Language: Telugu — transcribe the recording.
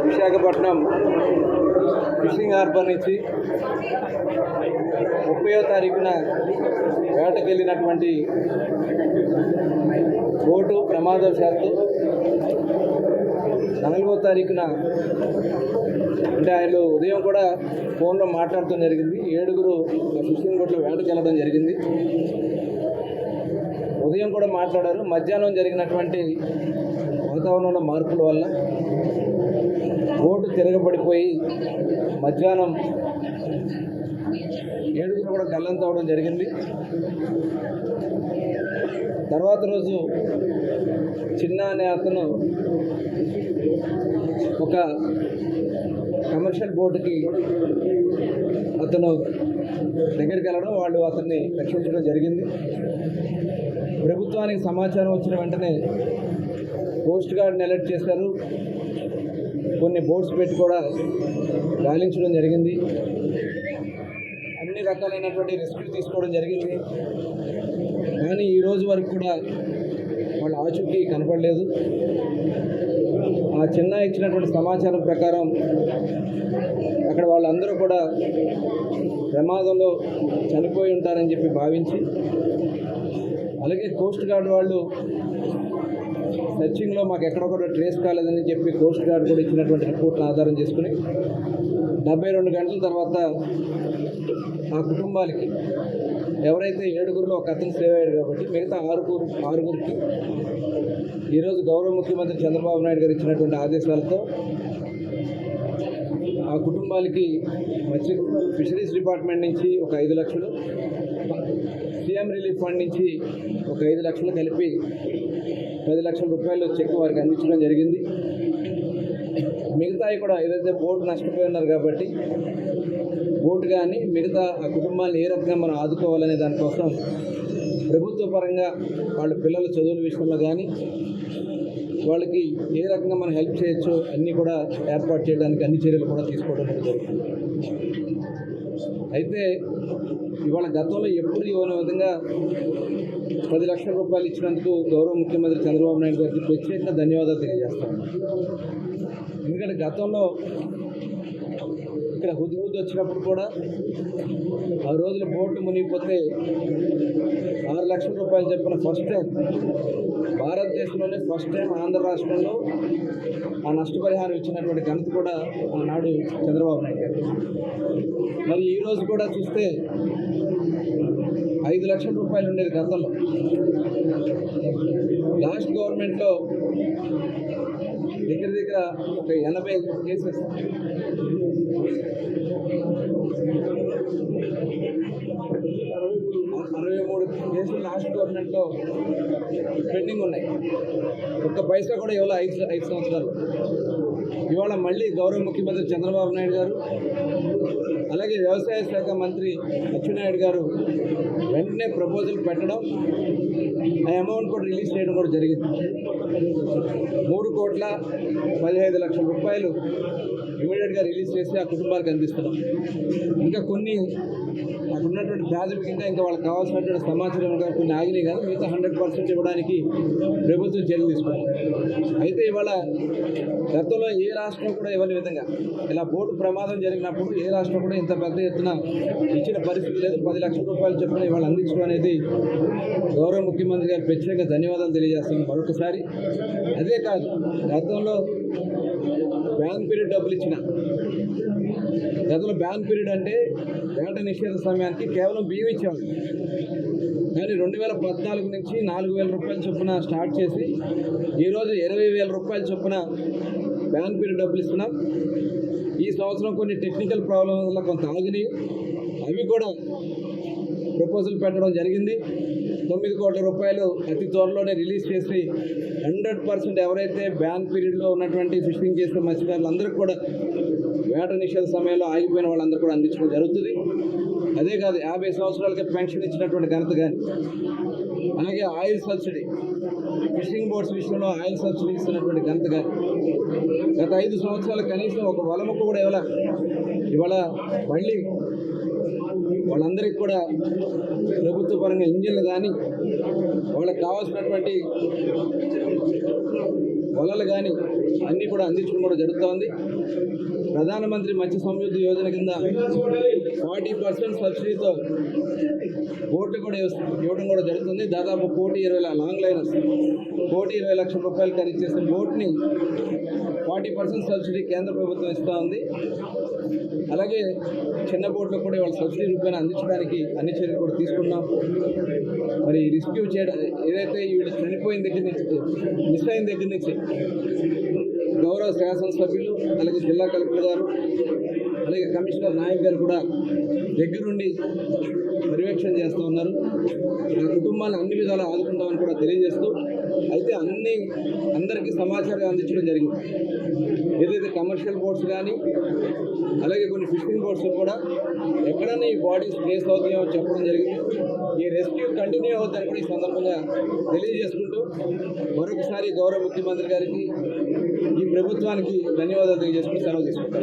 విశాఖపట్నం ఫిషింగ్ హార్బర్ నుంచి 30వ తారీఖున వేటకెళ్ళినటువంటి బోటు ప్రమాదవశాత్తు 4వ తారీఖున అంటే ఆయన ఉదయం కూడా ఫోన్లో మాట్లాడటం జరిగింది. 7గురు ఫిషింగ్ బోట్లో వేటకెళ్ళడం జరిగింది. ఉదయం కూడా మాట్లాడారు. మధ్యాహ్నం జరిగినటువంటి వాతావరణంలో మార్పుల వల్ల బోటు తిరగబడిపోయి మధ్యాహ్నం 7గురు కూడా గల్లంత అవడం జరిగింది. తర్వాత రోజు చిన్న అనే అతను ఒక కమర్షియల్ బోటుకి అతను దగ్గరికి వెళ్ళడం, వాళ్ళు అతన్ని రక్షించడం జరిగింది. ప్రభుత్వానికి సమాచారం వచ్చిన వెంటనే కోస్ట్ గార్డ్ని అలర్ట్ చేశారు. కొన్ని బోట్స్ పెట్టి కూడా గాలించడం జరిగింది. అన్ని రకాలైనటువంటి రెస్క్యూ తీసుకోవడం జరిగింది. కానీ ఈరోజు వరకు కూడా వాళ్ళ ఆచూకీ కనపడలేదు. ఆ చిన్న ఇచ్చినటువంటి సమాచారం ప్రకారం అక్కడ వాళ్ళందరూ కూడా ప్రమాదంలో చనిపోయి ఉంటారని చెప్పి భావించి, అలాగే కోస్ట్ గార్డ్ వాళ్ళు సెర్చింగ్లో మాకు ఎక్కడ కూడా ట్రేస్ కాలేదని చెప్పి కోస్ట్ గార్డ్ కూడా ఇచ్చినటువంటి రిపోర్ట్ను ఆధారం చేసుకుని 72 గంటల తర్వాత ఆ కుటుంబాలకి ఎవరైతే 7గురిలో ఒక అతను సేవ్ అయ్యాడు కాబట్టి మిగతా ఆరుగురికి ఈరోజు గౌరవ ముఖ్యమంత్రి చంద్రబాబు నాయుడు గారు ఇచ్చినటువంటి ఆదేశాలతో ఆ కుటుంబాలకి ఫిషరీస్ డిపార్ట్మెంట్ నుంచి ఒక 5 లక్షలు, సీఎం రిలీఫ్ ఫండ్ నుంచి ఒక 5 లక్షలు కలిపి 10 లక్షల రూపాయలు చెక్ వారికి అందించడం జరిగింది. మిగతాయి కూడా ఏదైతే బోటు నష్టపోయి ఉన్నారు కాబట్టి బోటు కానీ మిగతా ఆ కుటుంబాన్ని ఏ రకంగా మనం ఆదుకోవాలనే దానికోసం ప్రభుత్వ పరంగా వాళ్ళ పిల్లల చదువుల విషయంలో కానీ వాళ్ళకి ఏ రకంగా మనం హెల్ప్ చేయొచ్చో అన్నీ కూడా ఏర్పాటు చేయడానికి అన్ని చర్యలు కూడా తీసుకోవడం జరుగుతుంది. అయితే ఇవాళ గతంలో ఎప్పుడు ఇవ్వని విధంగా 10 లక్షల రూపాయలు ఇచ్చినందుకు గౌరవ ముఖ్యమంత్రి చంద్రబాబు నాయుడు గారికి ప్రత్యేకంగా ధన్యవాదాలు తెలియజేస్తాను. ఎందుకంటే గతంలో ఇక్కడ హుద్హుద్ వచ్చినప్పుడు కూడా ఆ రోజుల బోటు మునిగిపోతే 6 లక్షల రూపాయలు చెప్పిన ఫస్ట్ టైం భారతదేశంలోనే ఫస్ట్ టైం ఆంధ్ర రాష్ట్రంలో ఆ నష్టపరిహారం ఇచ్చినటువంటి ఘనత కూడా ఆనాడు చంద్రబాబు నాయుడు గారు. మరి ఈరోజు కూడా చూస్తే 5 లక్షల రూపాయలు ఉండేది గతంలో. లాస్ట్ గవర్నమెంట్లో దగ్గర ఒక 80 కేసెస్ 63 కేసులు లాస్ట్ గవర్నమెంట్లో పెండింగ్ ఉన్నాయి. ఒక్క పైసా కూడా ఇవాళ 5 సంవత్సరాలు. ఇవాళ మళ్ళీ గౌరవ ముఖ్యమంత్రి చంద్రబాబు నాయుడు గారు అలాగే వ్యవసాయ శాఖ మంత్రి అచ్చెన్నాయుడు గారు వెంటనే ప్రపోజల్ పెట్టడం, ఆ అమౌంట్ కూడా రిలీజ్ చేయడం కూడా జరిగింది. 3,15,00,000 రూపాయలు ఇమీడియట్గా రిలీజ్ చేసి ఆ కుటుంబాలకు అందిస్తున్నాం. ఇంకా కొన్ని అక్కడ ఉన్నటువంటి ప్రాథమికంగా ఇంకా వాళ్ళకి కావాల్సినటువంటి సమాచారం కొన్ని ఆగినాయి కానీ మిగతా 100% ఇవ్వడానికి ప్రభుత్వం చర్యలు తీసుకుంది. అయితే ఇవాళ గతంలో ఏ రాష్ట్రం కూడా ఇవ్వని విధంగా ఇలా బోటు ప్రమాదం జరిగినప్పుడు ఏ రాష్ట్రం కూడా ఇంత పెద్ద ఎత్తున ఇచ్చిన పరిస్థితి లేదు. 10 లక్షల రూపాయలు చెప్పిన ఇవాళ అందించడం అనేది గౌరవ ముఖ్యమంత్రి గారు ప్రత్యేకంగా ధన్యవాదాలు తెలియజేస్తాను మరొకసారి. అదే కాదు, గతంలో బ్యాన్ పీరియడ్ డబ్బులు ఇచ్చిన గతంలో బ్యాన్ పీరియడ్ అంటే వేట నిషేధ సమయానికి కేవలం బియ్యం ఇచ్చేవాళ్ళు. కానీ 2014 నుంచి 4,000 రూపాయల చొప్పున స్టార్ట్ చేసి ఈరోజు 20,000 రూపాయల చొప్పున బ్యాన్ పీరియడ్ డబ్బులు ఇస్తున్నాం. ఈ సంవత్సరం కొన్ని టెక్నికల్ ప్రాబ్లం వల్ల కొంత ఆగినాయి, అవి కూడా ప్రపోజల్ పెట్టడం జరిగింది. 9 కోట్ల రూపాయలు అతి త్వరలోనే రిలీజ్ చేసి 100% ఎవరైతే బ్యాన్ పీరియడ్లో ఉన్నటువంటి ఫిషింగ్ చేసే మత్స్యకారులు అందరికీ కూడా వేట నిషేధ సమయంలో ఆగిపోయిన వాళ్ళందరూ కూడా అందించడం జరుగుతుంది. అదే కాదు, 50 సంవత్సరాలకి పెన్షన్ ఇచ్చినటువంటి ఘనత కానీ, అలాగే ఆయిల్ సబ్సిడీ, ఫిషింగ్ బోట్స్ విషయంలో ఆయిల్ సబ్సిడీ ఇస్తున్నటువంటి ఘనత కానీ గత 5 సంవత్సరాలు కనీసం ఒక వలముకు కూడా ఇవాళ మళ్ళీ వాళ్ళందరికీ కూడా ప్రభుత్వ పరంగా ఇంజిన్లు కానీ వాళ్ళకి కావాల్సినటువంటి వలలు కానీ అన్నీ కూడా అందించడం కూడా జరుగుతోంది. ప్రధానమంత్రి మత్స్య సమృద్ధి యోజన కింద 40% సబ్సిడీతో బోట్లు కూడా ఇవ్వడం కూడా జరుగుతుంది. దాదాపు 1,20,00,000 లాంగ్ లైనర్స్ 1,20,00,000 రూపాయలు ఖరీదు చేసిన బోట్ని 40% సబ్సిడీ కేంద్ర ప్రభుత్వం ఇస్తూ ఉంది. అలాగే చిన్న బోట్లకు కూడా ఇవాళ సబ్సిడీ రూపాయలు అందించడానికి అన్ని చర్యలు కూడా తీసుకున్నాం. మరి రెస్క్యూ చేయడం ఏదైతే వీళ్ళు చనిపోయిన దగ్గర నుంచి మిస్ అయిన దగ్గర నుంచి గౌరవ శాసనసభ్యులు అలాగే జిల్లా కలెక్టర్ గారు అలాగే కమిషనర్ నాయక్ గారు కూడా దగ్గరుండి పర్యవేక్షణ చేస్తూ ఉన్నారు. ఆ కుటుంబాన్ని అన్ని విధాలా ఆదుకుంటామని కూడా తెలియజేస్తూ అయితే అందరికీ సమాచారం అందించడం జరిగింది. ఏదైతే కమర్షియల్ బోట్స్ కానీ అలాగే కొన్ని ఫిషింగ్ బోట్స్ కూడా ఎక్కడైనా ఈ బాడీస్ ప్లేస్ అవుతాయో చెప్పడం జరిగింది. ఈ రెస్క్యూ కంటిన్యూ అవుతుందని కూడా ఈ సందర్భంగా తెలియజేసుకుంటూ మరొకసారి గౌరవ ముఖ్యమంత్రి గారికి ఈ ప్రభుత్వానికి ధన్యవాదాలు తెలియజేసుకుంటూ సెలవు తీసుకుంటారు.